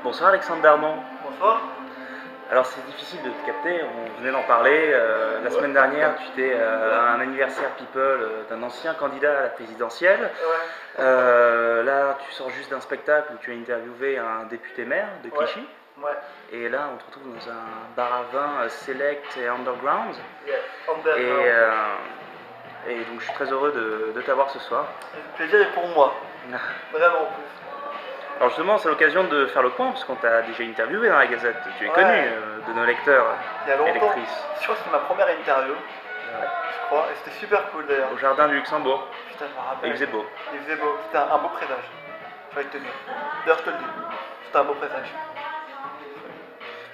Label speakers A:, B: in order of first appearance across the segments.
A: Bonsoir Alexandre Darmon.
B: Bonsoir.
A: Alors c'est difficile de te capter, on venait d'en parler. La semaine dernière, tu étais à un anniversaire People d'un ancien candidat à la présidentielle.
B: Ouais.
A: Là, tu sors juste d'un spectacle où tu as interviewé un député maire de Clichy.
B: Ouais.
A: Et là, on te retrouve dans un bar à vin select et underground.
B: Yeah. Underground.
A: Et donc je suis très heureux de t'avoir ce soir.
B: Le plaisir est pour moi. Vraiment plus.
A: Alors justement, c'est l'occasion de faire le point, parce qu'on t'a déjà interviewé dans la Gazette. Tu es connu de nos lecteurs
B: il y a
A: et
B: longtemps.
A: lectrices.
B: Je crois que c'était ma première interview, je crois, et c'était super cool d'ailleurs.
A: Au jardin du Luxembourg.
B: Putain, je me
A: Et
B: rappelle.
A: il faisait beau.
B: Il faisait beau. C'était un beau présage. Je vais te dire. D'ailleurs, je te le dis. C'était un beau présage.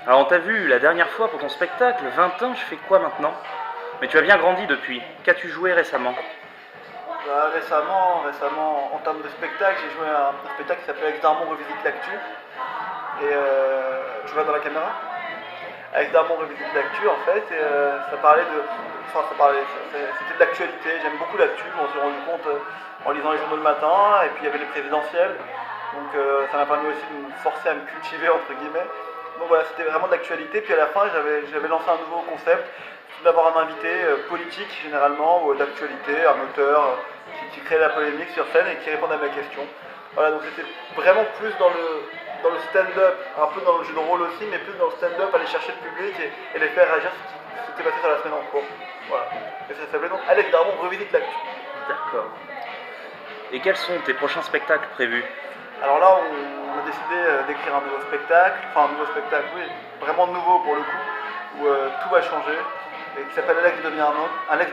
A: Alors on t'a vu la dernière fois pour ton spectacle, 20 ans, je fais quoi maintenant? Mais tu as bien grandi depuis. Qu'as-tu joué récemment?
B: Récemment, en termes de spectacle, j'ai joué à un spectacle qui s'appelle Alex Darmon revisite l'actu. Et tu vois dans la caméra? Alex Darmon revisite l'actu en fait, et ça parlait de. Enfin, c'était de l'actualité, j'aime beaucoup l'actu, on s'est rendu compte en lisant les journaux le matin, et puis il y avait les présidentielles, donc ça m'a permis aussi de me forcer à me cultiver entre guillemets. Donc voilà, c'était vraiment de l'actualité, puis à la fin j'avais lancé un nouveau concept, d'avoir un invité politique généralement, ou d'actualité, un auteur qui crée la polémique sur scène et qui répond à mes questions. Voilà, donc c'était vraiment plus dans le stand-up, un peu dans le jeu de rôle aussi, mais plus dans le stand-up, aller chercher le public et les faire réagir ce qui s'était passé sur la semaine en cours. Voilà. Et ça s'appelait donc Alex Darmon revisite l'actu.
A: D'accord. Et quels sont tes prochains spectacles prévus?
B: Alors là, on a décidé d'écrire un nouveau spectacle, oui, vraiment nouveau pour le coup, où tout va changer, et qui s'appelle Alex devient un homme, Alex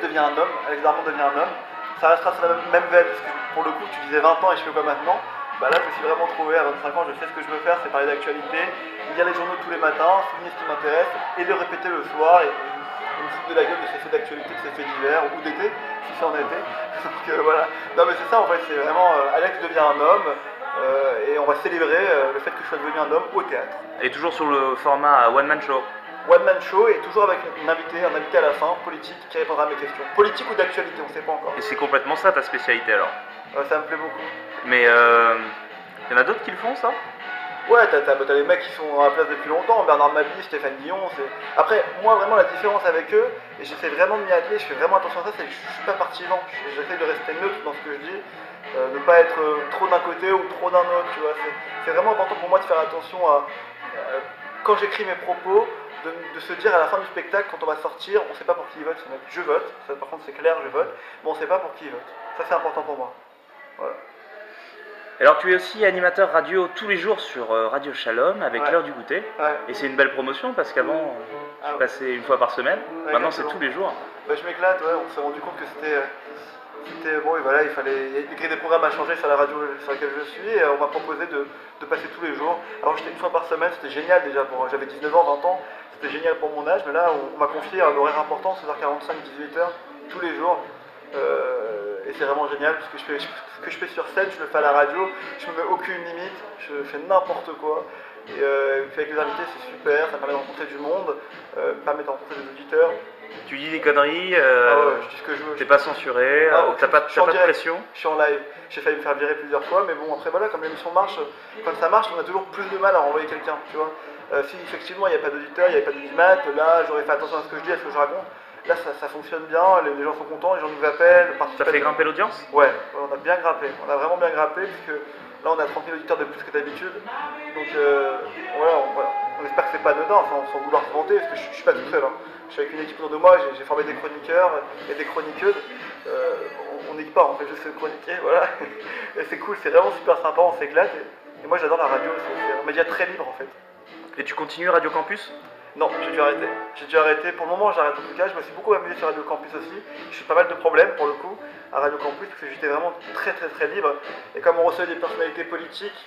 B: Darmon devient un homme. Ça restera sur la même veine, parce que pour le coup, tu disais 20 ans et je fais quoi maintenant? Bah là, je me suis vraiment trouvé, à 25 ans, je sais ce que je veux faire, c'est parler d'actualité, lire les journaux tous les matins, souligner ce qui m'intéresse, et le répéter le soir, et me foutre de la gueule de ces faits d'actualité, de ces faits d'hiver, ou d'été, si c'est en été. Donc voilà. Non mais c'est ça en fait, c'est vraiment Alex devient un homme, et on va célébrer le fait que je sois devenu un homme au théâtre.
A: Et toujours sur le format One Man Show.
B: One Man Show, et toujours avec un invité à la fin, politique, qui répondra à mes questions. Politique ou d'actualité, on ne sait pas encore.
A: Et c'est complètement ça ta spécialité alors?
B: Ça me plaît beaucoup.
A: Mais y en a d'autres qui le font ça?
B: Ouais, t'as les mecs qui sont à la place depuis longtemps, Bernard Mabille, Stéphane Guillon. Après, moi vraiment la différence avec eux, et j'essaie vraiment de m'y atteler, je fais vraiment attention à ça, c'est que je suis pas partisan. J'essaie de rester neutre dans ce que je dis, ne pas être trop d'un côté ou trop d'un autre, tu vois. C'est vraiment important pour moi de faire attention à, quand j'écris mes propos, de se dire à la fin du spectacle, quand on va sortir, on ne sait pas pour qui il vote, je vote, ça par contre c'est clair, je vote, mais on ne sait pas pour qui il vote. Ça c'est important pour moi. Voilà.
A: Alors tu es aussi animateur radio tous les jours sur Radio Shalom avec l'heure du goûter.
B: Ouais.
A: Et c'est une belle promotion parce qu'avant je passais une fois par semaine, maintenant c'est tous les jours.
B: Bah, je m'éclate, ouais, on s'est rendu compte que c'était bon, et voilà, il fallait écrire des programmes à changer sur la radio sur laquelle je suis, et on m'a proposé de passer tous les jours. Alors j'étais une fois par semaine, c'était génial déjà, j'avais 19 ans, 20 ans, c'était génial pour mon âge, mais là on m'a confié un horaire important, 16h45, 18h, tous les jours. Et c'est vraiment génial, parce que ce que je fais sur scène, je le fais à la radio, je me mets aucune limite, je fais n'importe quoi. Et puis avec les invités, c'est super, ça permet de rencontrer du monde, permet de rencontrer des auditeurs.
A: Tu dis des conneries,
B: je dis ce que je veux.
A: t'es pas censuré, t'as pas de pression.
B: Je suis en live, j'ai failli me faire virer plusieurs fois, mais bon, après voilà, comme l'émission marche, quand ça marche, on a toujours plus de mal à renvoyer quelqu'un, tu vois. Si effectivement il n'y a pas d'auditeur, il n'y avait pas d'audimat, là j'aurais fait attention à ce que je dis, à ce que je raconte. Là ça fonctionne bien, les gens sont contents, les gens nous appellent.
A: Ça fait grimper l'audience?
B: Ouais, on a bien grimpé, on a vraiment bien grimpé, puisque là on a 30 000 auditeurs de plus que d'habitude. Donc voilà, on espère que c'est pas anodin, sans vouloir se vanter, parce que je suis pas tout seul. Hein. Je suis avec une équipe autour de moi, j'ai formé des chroniqueurs et des chroniqueuses. On n'est pas, on fait juste chroniquer, voilà. Et c'est cool, c'est vraiment super sympa, on s'éclate. Et moi j'adore la radio, c'est un média très libre en fait.
A: Et tu continues Radio Campus?
B: Non, j'ai dû arrêter. J'ai dû arrêter. Pour le moment, j'arrête en tout cas. Je me suis beaucoup amusé sur Radio Campus aussi. J'ai eu pas mal de problèmes pour le coup à Radio Campus parce que j'étais vraiment très libre. Et comme on recevait des personnalités politiques,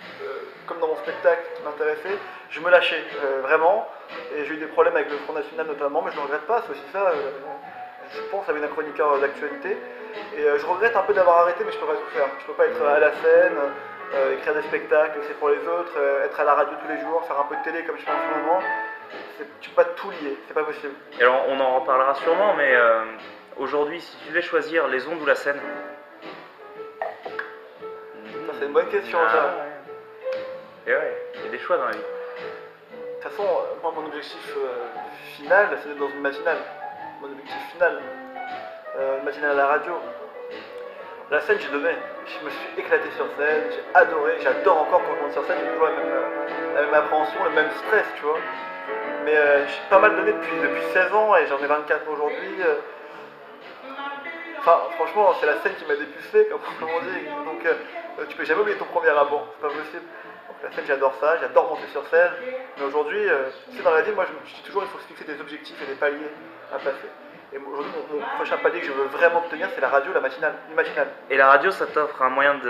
B: comme dans mon spectacle qui m'intéressait, je me lâchais vraiment. Et j'ai eu des problèmes avec le Front National notamment, mais je ne regrette pas. C'est aussi ça, je pense, avec un chroniqueur d'actualité. Et je regrette un peu d'avoir arrêté, mais je peux pas tout faire. Je peux pas être à la scène, écrire des spectacles, c'est pour les autres, être à la radio tous les jours, faire un peu de télé comme je fais en ce moment. Tu peux pas tout lier, c'est pas possible.
A: Et alors on en reparlera sûrement, mais aujourd'hui, si tu devais choisir les ondes ou la scène?
B: C'est une bonne question ça.
A: Et ouais, il y a des choix dans la vie.
B: toute façon, moi, mon objectif final, c'est d'être dans une matinale. Mon objectif final, une matinale à la radio. La scène, j'ai donné. Je me suis éclaté sur scène, j'ai adoré, j'adore encore quand je monte sur scène, j'ai toujours la même appréhension, le même stress, tu vois. Mais j'ai pas mal donné depuis 16 ans et j'en ai 24 aujourd'hui. Enfin, franchement, c'est la scène qui m'a dépucelé, comme on dit. Donc, tu peux jamais oublier ton premier amour, c'est pas possible. Donc, la scène, j'adore ça, j'adore monter sur scène. Mais aujourd'hui, tu sais, dans la vie, moi, je dis toujours, il faut se fixer des objectifs et des paliers à passer. Et aujourd'hui, mon prochain palier que je veux vraiment obtenir, c'est la radio, la matinale, une matinale.
A: Et la radio, ça t'offre un moyen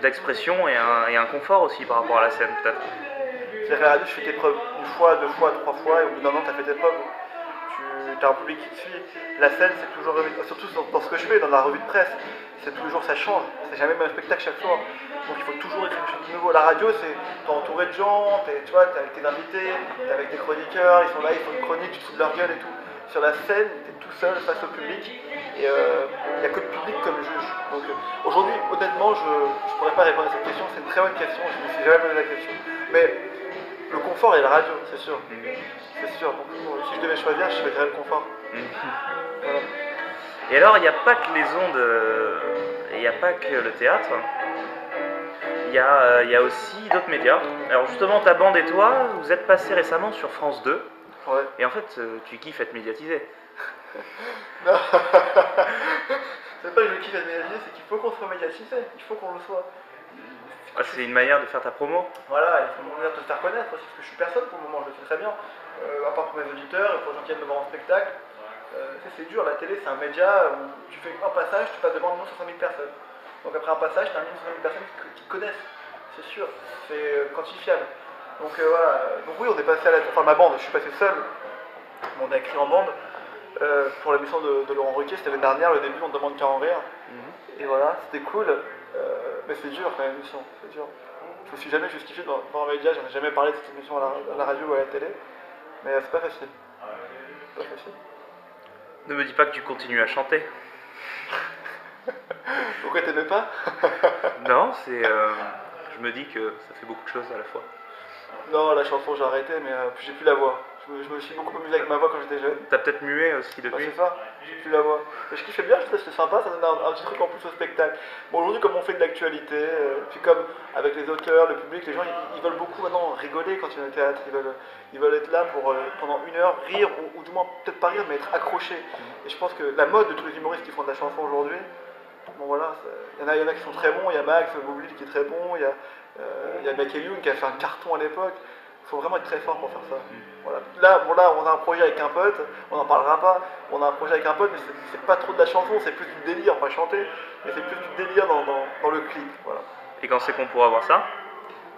A: d'expression et un confort aussi par rapport à la scène, peut-être.
B: C'est-à-dire que la radio, tu fais tes preuves une fois, deux fois, trois fois, et au bout d'un an, tu as fait tes preuves. Tu as un public qui te suit. La scène, c'est toujours, surtout dans ce que je fais, dans la revue de presse, c'est tous les jours, ça change. C'est jamais le même spectacle chaque soir. Donc il faut toujours écrire quelque chose de nouveau. La radio, c'est t'es entouré de gens, tu vois, t'es avec tes invités, t'es avec des chroniqueurs, ils sont là, ils font une chronique, tu te fous de leur gueule et tout. Sur la scène, t'es tout seul face au public, et il n'y a que le public comme juge. Donc aujourd'hui, honnêtement, je ne pourrais pas répondre à cette question, c'est une très bonne question, je ne me suis jamais posé la question. Mais le confort est la radio, c'est sûr. C'est sûr. Donc, si je devais choisir, je choisirais le confort. Voilà.
A: Et alors, il n'y a pas que les ondes, il n'y a pas que le théâtre. Il y a aussi d'autres médias. Alors justement, ta bande et toi, vous êtes passés récemment sur France 2.
B: Ouais.
A: Et en fait, tu kiffes être médiatisé.
B: Non. C'est pas que je kiffe être médiatisé, c'est qu'il faut qu'on soit médiatisé. Il faut qu'on le soit.
A: Ah, c'est une manière de faire ta promo.
B: Voilà, il faut une manière de te faire connaître aussi, parce que je suis personne pour le moment, je le sais très bien. À part pour mes auditeurs et pour les gens qui viennent me voir en spectacle. C'est dur, la télé c'est un média où tu fais un passage, tu passes devant 1 500 000 personnes. Donc après un passage, tu as 1 500 000 personnes qui te connaissent, c'est sûr, c'est quantifiable. Donc voilà, donc oui, on est passé à la... Enfin ma bande, je suis passé seul, on a écrit en bande. Pour l'émission de Laurent Ruquier, c'était l'année dernière, le début, on ne demande qu'à en rire. Et voilà, c'était cool, mais c'est dur quand même l'émission, c'est dur. Je me suis jamais justifié dans un média, j'en ai jamais parlé de cette émission à la radio ou à la télé, mais c'est pas facile. C'est pas facile.
A: Ne me dis pas que tu continues à chanter.
B: Pourquoi t'aimais pas?
A: Non, c'est... je me dis que ça fait beaucoup de choses à la fois.
B: Non, la chanson j'ai arrêté, mais j'ai plus la voix. Je me suis beaucoup amusé avec ma voix quand j'étais jeune.
A: T'as peut-être mué aussi
B: Bah,
A: depuis.
B: c'est ça, j'ai plus la voix. Mais je kiffais bien, je trouvais que c'était sympa, ça donnait un petit truc en plus au spectacle. Bon, aujourd'hui, comme on fait de l'actualité, puis comme avec les auteurs, le public, les gens ils veulent beaucoup maintenant rigoler quand ils viennent au théâtre. Ils veulent être là pour pendant 1 heure rire, ou du moins peut-être pas rire, mais être accrochés. Et je pense que la mode de tous les humoristes qui font de la chanson aujourd'hui, bon voilà, il y en a qui sont très bons, il y a Max Boublil qui est très bon, il y a Michael Youn qui a fait un carton à l'époque. Il faut vraiment être très fort pour faire ça. Voilà. Là, on a un projet avec un pote, on n'en parlera pas. On a un projet avec un pote, mais c'est pas trop de la chanson, c'est plus du délire, pas chanter, mais c'est plus du délire dans le clip. Voilà.
A: Et quand c'est qu'on pourra voir ça?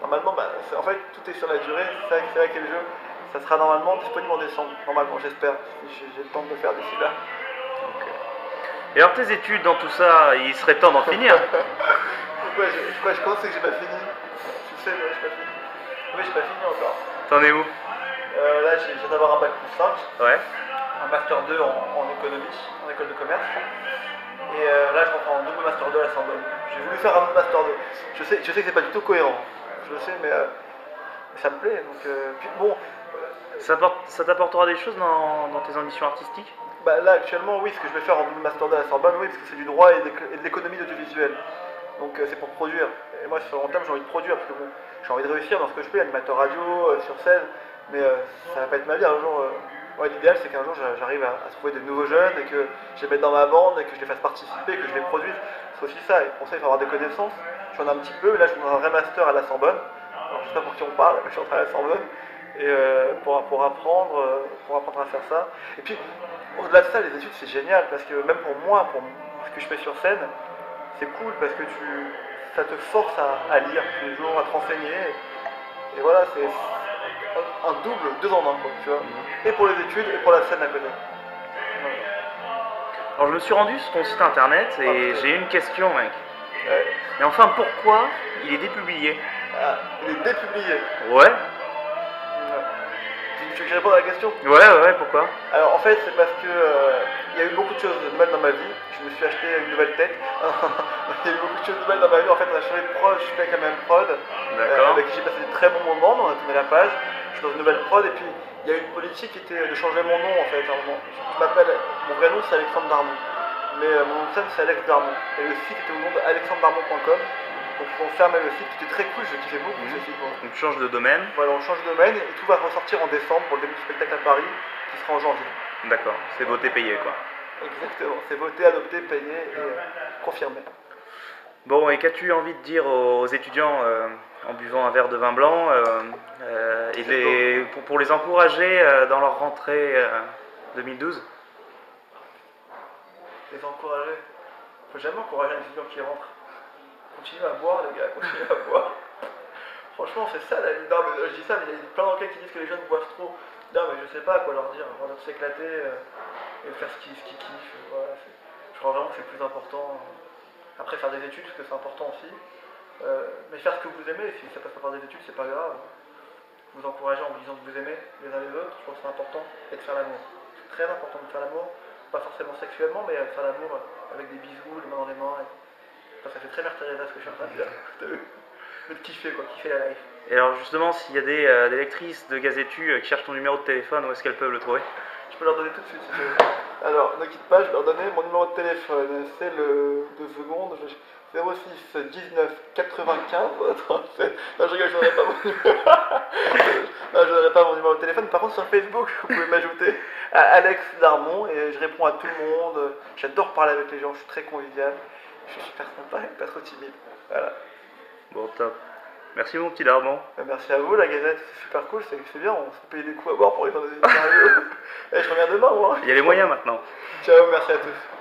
B: Normalement, en fait, tout est sur la durée, c'est vrai que le jeu, ça sera normalement disponible en décembre, normalement, j'espère, si j'ai le temps de le faire d'ici là.
A: Et alors tes études dans tout ça, il serait temps d'en finir.
B: Pourquoi je pense que j'ai pas fini? Tu sais, moi, j'ai pas fini. Oui, j'ai pas fini encore.
A: T'en es où?
B: Là, je viens d'avoir un bac plus 5.
A: Ouais.
B: Un master 2 en économie, en école de commerce. Et là, je rentre en double master 2 à la Sorbonne. J'ai voulu faire un double master 2. Je sais que c'est pas du tout cohérent. Je le sais, mais ça me plaît. Donc, puis bon.
A: Ça t'apportera des choses dans tes ambitions artistiques?
B: Bah, là, actuellement, oui, ce que je vais faire en double master 2 à la Sorbonne, oui, parce que c'est du droit et de l'économie audiovisuelle. Donc, c'est pour produire. Et moi, sur le long terme, j'ai envie de produire, parce que bon, j'ai envie de réussir dans ce que je fais, animateur radio, sur scène. Mais ça va pas être ma vie un jour. Ouais, l'idéal c'est qu'un jour j'arrive à trouver de nouveaux jeunes et que je les mette dans ma bande et que je les fasse participer, que je les produise. C'est aussi ça. Et pour ça il faut avoir des connaissances. J'en ai un petit peu, mais là je suis dans un vrai master à la Sorbonne. Alors je sais pas pour qui on parle, mais je suis en train à la Sorbonne. Et pour apprendre à faire ça. Et puis au-delà de ça, les études c'est génial parce que même pour moi, pour ce que je fais sur scène, c'est cool parce que ça te force à lire tous les jours, à te renseigner. Et voilà, c'est un double, 2 en 1 quoi, tu vois. Et pour les études et pour la scène à côté.
A: Alors je me suis rendu sur ton site internet et j'ai une question mec.
B: Ouais.
A: Mais enfin pourquoi il est dépublié?
B: Ah, il est dépublié.
A: Ouais.
B: Tu veux que je réponde à la question?
A: Ouais, pourquoi?
B: Alors en fait c'est parce que il y a eu beaucoup de choses nouvelles dans ma vie. Je me suis acheté une nouvelle tête. Il y a eu beaucoup de choses nouvelles dans ma vie. En fait, on a changé de prod. Je suis avec la même prod.
A: D'accord.
B: Avec qui j'ai passé de très bons moments. On a tourné la page. Je suis dans une nouvelle prod. Et puis, il y a eu une politique qui était de changer mon nom en fait. À un moment. Je m'appelle. Mon vrai nom, c'est Alexandre Darmon. Mais mon nom de scène, c'est Alex Darmon. Et le site était au nom de alexandredarmon.com. Donc, on fermait le site, qui était très cool. Je kiffais beaucoup ce site. Moi.
A: Donc tu changes de domaine.
B: Voilà, on change de domaine. Et tout va ressortir en décembre pour le début du spectacle à Paris, qui sera en janvier.
A: D'accord, c'est voté payé quoi.
B: Exactement, c'est voté, adopté, payé et confirmé.
A: Bon, et qu'as-tu envie de dire aux étudiants en buvant un verre de vin blanc et pour les encourager dans leur rentrée 2012?
B: Les encourager. Faut jamais encourager un étudiant qui rentre. Continuez à boire les gars, continuez à boire. Franchement, c'est ça la vie. Non, mais je dis ça, mais il y a plein d'enquêtes qui disent que les jeunes boivent trop. Non, mais je sais pas quoi leur dire. On va s'éclater et faire ce qu'ils kiffent. Voilà, je crois vraiment que c'est le plus important. Après, faire des études, parce que c'est important aussi. Mais faire ce que vous aimez, si ça passe pas par des études, c'est pas grave. Vous encouragez en vous disant que vous aimez les uns les autres, je trouve que c'est important. Et de faire l'amour. C'est très important de faire l'amour. Pas forcément sexuellement, mais de faire l'amour avec des bisous, les mains dans les mains. Enfin, ça fait très Mère Teresa ce que je suis en train de dire. Mais de kiffer quoi, kiffer la life.
A: Et alors justement, s'il y a des lectrices de Gazetu qui cherchent ton numéro de téléphone, où est-ce qu'elles peuvent le trouver?
B: Je peux leur donner tout de suite si tu veux. Alors, ne quitte pas, je vais leur donner mon numéro de téléphone. C'est le 2 secondes. 06 19 95. Non, je rigole, je donnerai pas mon numéro. Non, je donnerai pas mon numéro de téléphone. Par contre, sur Facebook, vous pouvez m'ajouter à Alex Darmon et je réponds à tout le monde. J'adore parler avec les gens, je suis très convivial. Je suis super sympa et pas trop timide. Voilà.
A: Bon, top. Merci mon petit Darmon.
B: Merci à vous, la Gazette, c'est super cool, c'est bien, on se paye des coups à boire pour aller dans des interviews. Et je reviens demain, moi.
A: Il y a les moyens maintenant.
B: Ciao, merci à tous.